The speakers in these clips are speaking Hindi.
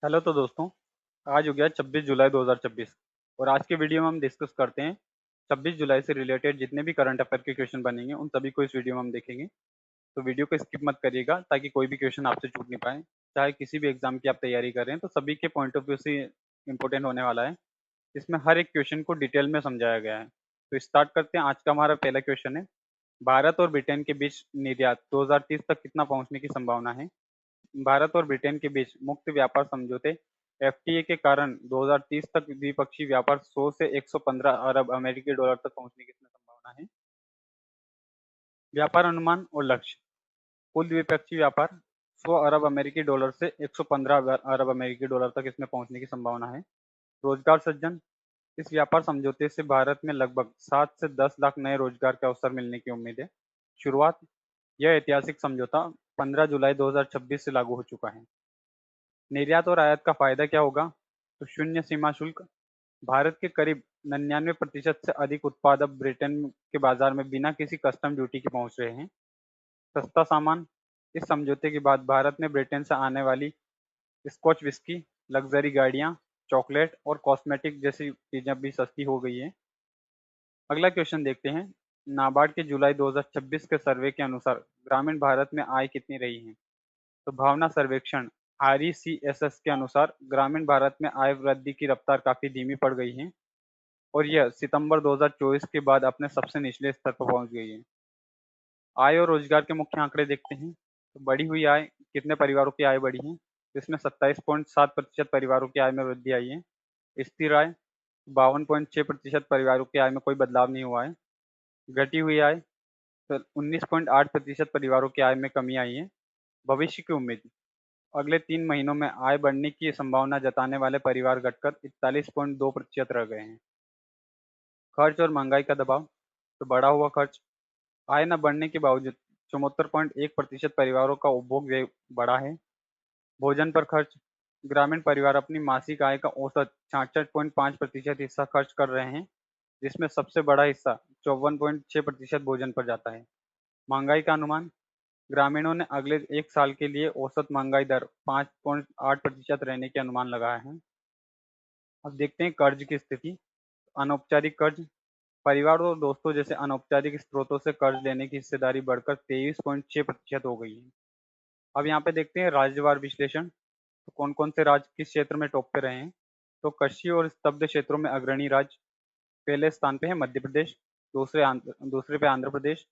हेलो तो दोस्तों, आज हो गया 26 जुलाई 2026 और आज के वीडियो में हम डिस्कस करते हैं 26 जुलाई से रिलेटेड जितने भी करंट अफेयर के क्वेश्चन बनेंगे उन सभी को इस वीडियो में हम देखेंगे। तो वीडियो को स्किप मत करिएगा ताकि कोई भी क्वेश्चन आपसे छूट नहीं पाए। चाहे किसी भी एग्जाम की आप तैयारी कर रहे हैं तो सभी के पॉइंट ऑफ व्यू से इंपॉर्टेंट होने वाला है। इसमें हर एक क्वेश्चन को डिटेल में समझाया गया है। तो स्टार्ट करते हैं। आज का हमारा पहला क्वेश्चन है, भारत और ब्रिटेन के बीच निर्यात 2030 तक कितना पहुंचने की संभावना है। भारत और ब्रिटेन के बीच मुक्त व्यापार समझौते एफटीए के कारण 2030 तक द्विपक्षीय व्यापार 100 से 115 अरब अमेरिकी डॉलर तक पहुंचने की इसमें संभावना है। व्यापार अनुमान और लक्ष्य, कुल द्विपक्षीय व्यापार 100 अरब अमेरिकी डॉलर से 115 अरब अमेरिकी डॉलर तक इसमें पहुंचने की संभावना है। रोजगार सृजन, इस व्यापार समझौते से भारत में लगभग 7 से 10 लाख नए रोजगार के अवसर मिलने की उम्मीद है। शुरुआत, यह ऐतिहासिक समझौता 15 जुलाई 2026 से लागू हो चुका है। निर्यात और आयात का फायदा क्या होगा? तो शून्य सीमा शुल्क, भारत के करीब 99% से अधिक उत्पाद अब ब्रिटेन के बाजार में बिना किसी कस्टम ड्यूटी के पहुंच रहे हैं। सस्ता सामान, इस समझौते के बाद भारत में ब्रिटेन से आने वाली स्कॉच विस्की, लग्जरी गाड़ियां, चॉकलेट और कॉस्मेटिक जैसी चीजें भी सस्ती हो गई है। अगला क्वेश्चन देखते हैं। नाबार्ड के जुलाई 2026 के सर्वे के अनुसार ग्रामीण भारत में आय कितनी रही है। तो भावना सर्वेक्षण RECSS के अनुसार ग्रामीण भारत में आय वृद्धि की रफ्तार काफी धीमी पड़ गई है और यह सितंबर 2024 के बाद अपने सबसे निचले स्तर पर पहुंच गई है। आय और रोजगार के मुख्य आंकड़े देखते हैं। तो बढ़ी हुई आय, कितने परिवारों की आय बढ़ी है। इसमें 27.7% परिवारों की आय में वृद्धि आई है। स्थिर आय, 52.6% परिवारों की आय में कोई बदलाव नहीं हुआ है। घटी हुई आय, तो 19.8% परिवारों की आय में कमी आई है। भविष्य की उम्मीद, अगले 3 महीनों में आय बढ़ने की संभावना जताने वाले परिवार घटकर 41.2% रह गए हैं। खर्च और महंगाई का दबाव, तो बढ़ा हुआ खर्च, आय न बढ़ने के बावजूद 74.1% परिवारों का उपभोग व्यय बढ़ा है। भोजन पर खर्च, ग्रामीण परिवार अपनी मासिक आय का औसत 66.5% हिस्सा खर्च कर रहे हैं, जिसमें सबसे बड़ा हिस्सा 54.6% भोजन पर जाता है। महंगाई का अनुमान, ग्रामीणों ने अगले 1 साल के लिए औसत महंगाई दर 5.8% रहने के अनुमान लगाया है। अब देखते हैं कर्ज की स्थिति। अनौपचारिक कर्ज, परिवार और दोस्तों जैसे अनौपचारिक स्रोतों से कर्ज लेने की हिस्सेदारी बढ़कर 23.6% हो गई है। अब यहाँ पे देखते हैं राज्यवार विश्लेषण। तो कौन कौन से राज्य किस क्षेत्र में टॉप पे रहे हैं। तो कृषि और स्तब्ध क्षेत्रों में अग्रणी राज्य, पहले स्थान पे है मध्य प्रदेश, दूसरे पे आंध्र प्रदेश,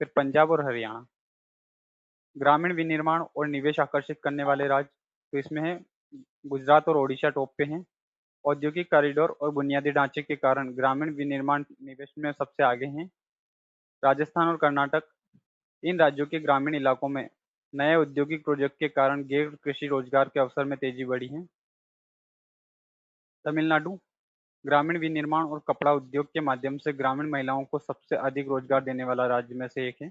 फिर पंजाब और हरियाणा। ग्रामीण विनिर्माण और निवेश आकर्षित करने वाले राज्य, तो इसमें है गुजरात और ओडिशा टॉप पे हैं। औद्योगिक कॉरिडोर और बुनियादी ढांचे के कारण ग्रामीण विनिर्माण निवेश में सबसे आगे हैं राजस्थान और कर्नाटक। इन राज्यों के ग्रामीण इलाकों में नए औद्योगिक प्रोजेक्ट के कारण गैर कृषि रोजगार के अवसर में तेजी बढ़ी है। तमिलनाडु, ग्रामीण विनिर्माण और कपड़ा उद्योग के माध्यम से ग्रामीण महिलाओं को सबसे अधिक रोजगार देने वाला राज्य में से एक है।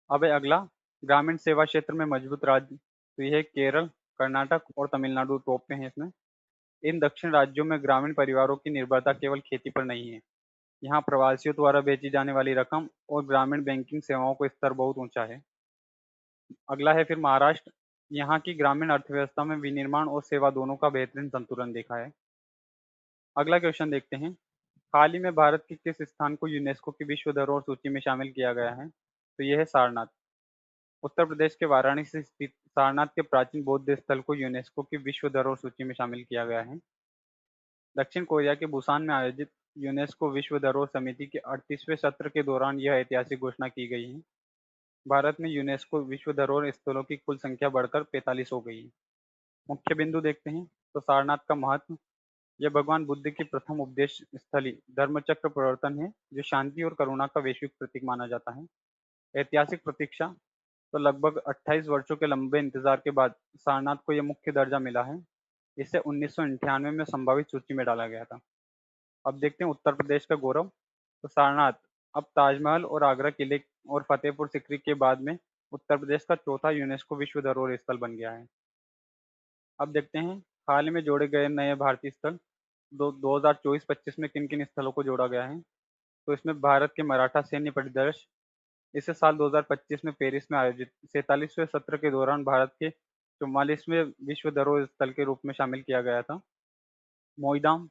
अब है अगला, ग्रामीण सेवा क्षेत्र में मजबूत राज्य, तो यह है केरल, कर्नाटक और तमिलनाडु टॉप पे हैं इसमें। इन दक्षिण राज्यों में ग्रामीण परिवारों की निर्भरता केवल खेती पर नहीं है। यहाँ प्रवासियों द्वारा बेची जाने वाली रकम और ग्रामीण बैंकिंग सेवाओं का स्तर बहुत ऊंचा है। अगला है फिर महाराष्ट्र, यहाँ की ग्रामीण अर्थव्यवस्था में विनिर्माण और सेवा दोनों का बेहतरीन संतुलन देखा है। अगला क्वेश्चन देखते हैं। हाल ही में भारत के किस स्थान को यूनेस्को की विश्व धरोहर सूची में शामिल किया गया है। तो यह है सारनाथ। उत्तर प्रदेश के वाराणसी स्थित सारनाथ के प्राचीन बौद्ध स्थल को यूनेस्को की विश्व धरोहर सूची में शामिल किया गया है। दक्षिण कोरिया के बुसान में आयोजित यूनेस्को विश्व धरोहर समिति के 38वें सत्र के दौरान यह ऐतिहासिक घोषणा की गई है। भारत में यूनेस्को विश्व धरोहर स्थलों की कुल संख्या बढ़कर 45 हो गई है। मुख्य बिंदु देखते हैं। तो सारनाथ का महत्व, यह भगवान बुद्ध की प्रथम उपदेश स्थली धर्मचक्र प्रवर्तन है जो शांति और करुणा का वैश्विक प्रतीक माना जाता है। ऐतिहासिक प्रतीक्षा, तो लगभग 28 वर्षों के लंबे इंतजार के बाद सारनाथ को यह मुख्य दर्जा मिला है। इसे 1998 में संभावित सूची में डाला गया था। अब देखते हैं उत्तर प्रदेश का गौरव। तो सारनाथ अब ताजमहल और आगरा किले और फतेहपुर सीकरी के बाद में उत्तर प्रदेश का चौथा यूनेस्को विश्व धरोहर स्थल बन गया है। अब देखते हैं हाल ही में जोड़े गए नए भारतीय स्थल। 2024-25 में किन किन स्थलों को जोड़ा गया है। तो इसमें भारत के मराठा सैन्य परिदर्श, इसे साल 2025 में पेरिस में आयोजित 47वें सत्र के दौरान भारत के 44वें विश्व धरोहर स्थल के रूप में शामिल किया गया था। मोईदाम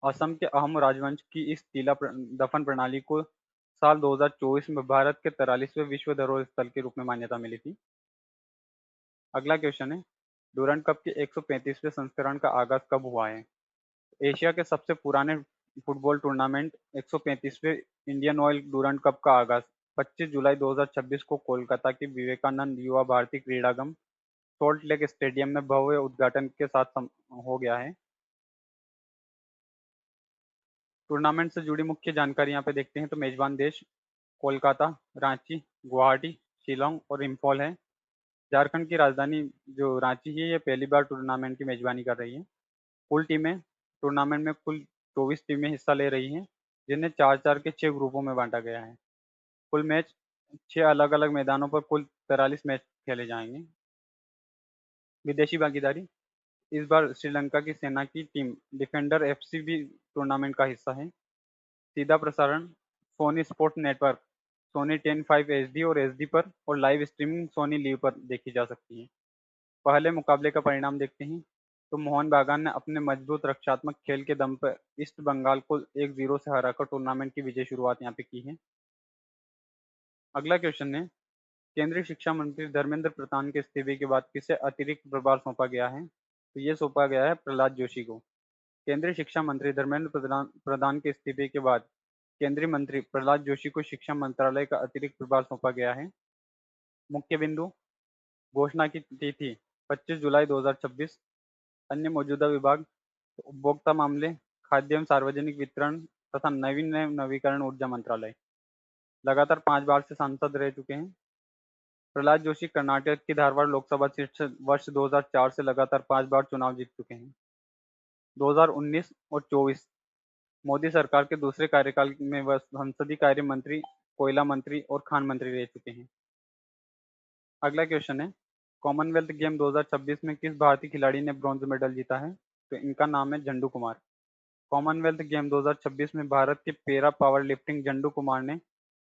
असम के अहम राजवंश की इस टीला दफन प्रणाली को साल 2024 में भारत के 43वें विश्व धरोहर स्थल के रूप में मान्यता मिली थी। अगला क्वेश्चन है, डूरंड कप के 135वें संस्करण का आगाज कब हुआ है? एशिया के सबसे पुराने फुटबॉल टूर्नामेंट 135वें इंडियन ऑयल डूरंड कप का आगाज 25 जुलाई 2026 को कोलकाता के विवेकानंद युवा भारती क्रीड़ांगम सॉल्ट लेक स्टेडियम में भव्य उद्घाटन के साथ हो गया है। टूर्नामेंट से जुड़ी मुख्य जानकारी यहाँ पे देखते हैं तो मेजबान देश कोलकाता, रांची, गुवाहाटी, शिलोंग और इम्फॉल है। झारखंड की राजधानी जो रांची है, ये पहली बार टूर्नामेंट की मेजबानी कर रही है। कुल टीमें टूर्नामेंट में कुल 24 टीमें हिस्सा ले रही हैं, जिन्हें 4-4 के 6 ग्रुपों में बांटा गया है। कुल मैच 6 अलग अलग मैदानों पर कुल 43 मैच खेले जाएंगे। विदेशी भागीदारी, इस बार श्रीलंका की सेना की टीम डिफेंडर एफसी भी टूर्नामेंट का हिस्सा है। सीधा प्रसारण Sony sport network, Sony 10/5 HD और SD पर और लाइव स्ट्रीमिंग सोनी लीव पर देखी जा सकती है। पहले मुकाबले का परिणाम देखते हैं तो मोहन बागान ने अपने मजबूत रक्षात्मक खेल के दम पर ईस्ट बंगाल को 1-0 से हराकर टूर्नामेंट की विजय शुरुआत यहाँ पे की है। अगला क्वेश्चन है, केंद्रीय शिक्षा मंत्री धर्मेंद्र प्रधान के इस्तीफे के बाद किसे अतिरिक्त प्रभार सौंपा गया है? तो ये सौंपा गया है प्रहलाद जोशी को। केंद्रीय शिक्षा मंत्री धर्मेंद्र प्रधान के इस्तीफे के बाद केंद्रीय मंत्री प्रहलाद जोशी को शिक्षा मंत्रालय का अतिरिक्त प्रभार सौंपा गया है। मुख्य बिंदु, घोषणा की तिथि 25 जुलाई 2026। अन्य मौजूदा विभाग, उपभोक्ता मामले, खाद्य एवं सार्वजनिक वितरण तथा नवीन एवं नवीकरण ऊर्जा मंत्रालय। लगातार 5 बार से सांसद रह चुके हैं। प्रहलाद जोशी कर्नाटक की धारवाड़ लोकसभा सीट से वर्ष 2004 से लगातार 5 बार चुनाव जीत चुके हैं। 2019 और 24 मोदी सरकार के दूसरे कार्यकाल में वह संसदीय कार्य मंत्री, कोयला मंत्री और खान मंत्री रह चुके हैं। अगला क्वेश्चन है, कॉमनवेल्थ गेम 2026 में किस भारतीय खिलाड़ी ने ब्रॉन्ज मेडल जीता है? तो इनका नाम है झंडू कुमार। कॉमनवेल्थ गेम 2026 में भारत के पैरा पावर लिफ्टिंग झंडू कुमार ने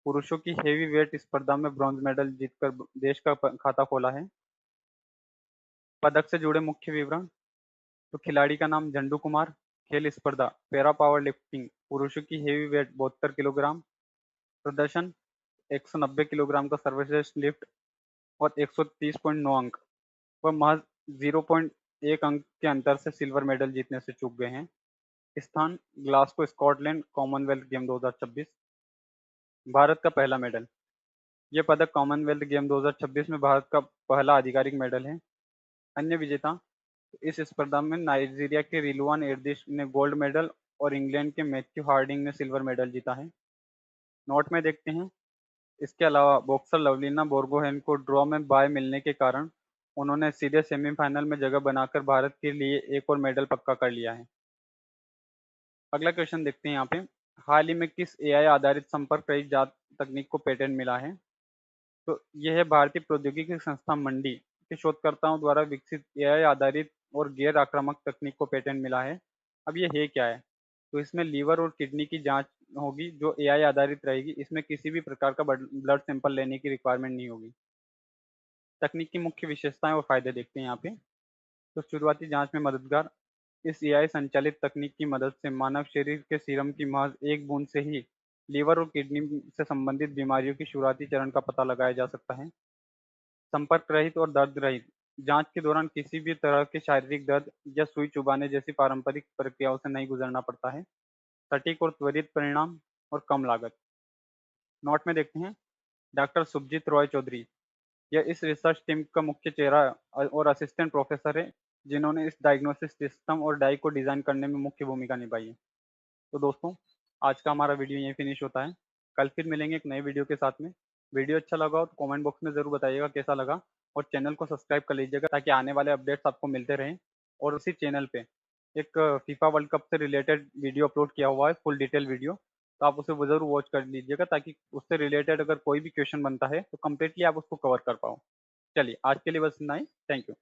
पुरुषों की हेवी वेट स्पर्धा में ब्रॉन्ज मेडल जीतकर देश का खाता खोला है। पदक से जुड़े मुख्य विवरण, तो खिलाड़ी का नाम झंडू कुमार, खेल स्पर्धा पैरा पावर लिफ्टिंग पुरुषों की हेवी वेट 72 किलोग्राम, प्रदर्शन 190 किलोग्राम का सर्वश्रेष्ठ लिफ्ट और 130.9 अंक व महज 0.1 अंक के अंतर से सिल्वर मेडल जीतने से चूक गए हैं। स्थान Glasgow Scotland, Commonwealth game 2026। Bharat का पहला मेडल, यह पदक कॉमनवेल्थ गेम 2026 में भारत का पहला आधिकारिक मेडल है। अन्य विजेता, इस स्पर्धा में नाइजीरिया के रिलवान एर्दिश ने गोल्ड मेडल और इंग्लैंड के मैथ्यू हार्डिंग ने सिल्वर मेडल जीता है। नोट में देखते हैं, इसके अलावा बॉक्सर लवलीना बोर्गोहेन को ड्रॉ में बाय मिलने के कारण उन्होंने सीधे सेमीफाइनल में जगह बनाकर भारत के लिए एक और मेडल पक्का कर लिया है। अगला क्वेश्चन देखते हैं यहाँ पे, हाल ही में किस एआई आधारित संपर्क रहित जात तकनीक को पेटेंट मिला है? तो यह है भारतीय प्रौद्योगिकी संस्थान मंडी के शोधकर्ताओं द्वारा विकसित एआई आधारित और गैर आक्रामक तकनीक को पेटेंट मिला है। अब ये है क्या है? तो इसमें लीवर और किडनी की जांच होगी जो एआई आधारित रहेगी। इसमें किसी भी प्रकार का ब्लड सैंपल लेने की रिक्वायरमेंट नहीं होगी। तकनीक की मुख्य विशेषताएं और फायदे देखते हैं यहाँ पे। तो शुरुआती जांच में मददगार, इस एआई संचालित तकनीक की मदद से मानव शरीर के सीरम की महज एक बूंद से ही लीवर और किडनी से संबंधित बीमारियों की शुरुआती चरण का पता लगाया जा सकता है। संपर्क रहित और दर्द रहित, जांच के दौरान किसी भी तरह के शारीरिक दर्द या सुई चुभाने जैसी पारंपरिक प्रक्रियाओं से नहीं गुजरना पड़ता है। सटीक और त्वरित परिणाम और कम लागत। नोट में देखते हैं, डॉक्टर सुभजीत रॉय चौधरी, यह इस रिसर्च टीम का मुख्य चेहरा और असिस्टेंट प्रोफेसर है, जिन्होंने इस डायग्नोसिस सिस्टम और डाई को डिजाइन करने में मुख्य भूमिका निभाई है। तो दोस्तों, आज का हमारा वीडियो यहीं फिनिश होता है। कल फिर मिलेंगे एक नए वीडियो के साथ में। वीडियो अच्छा लगा हो तो कमेंट बॉक्स में ज़रूर बताइएगा कैसा लगा, और चैनल को सब्सक्राइब कर लीजिएगा ताकि आने वाले अपडेट्स आपको मिलते रहें। और उसी चैनल पे एक फीफा वर्ल्ड कप से रिलेटेड वीडियो अपलोड किया हुआ है, फुल डिटेल वीडियो, तो आप उसे ज़रूर वॉच कर लीजिएगा ताकि उससे रिलेटेड अगर कोई भी क्वेश्चन बनता है तो कम्प्लीटली आप उसको कवर कर पाओ। चलिए, आज के लिए बस इतना ही। Thank you.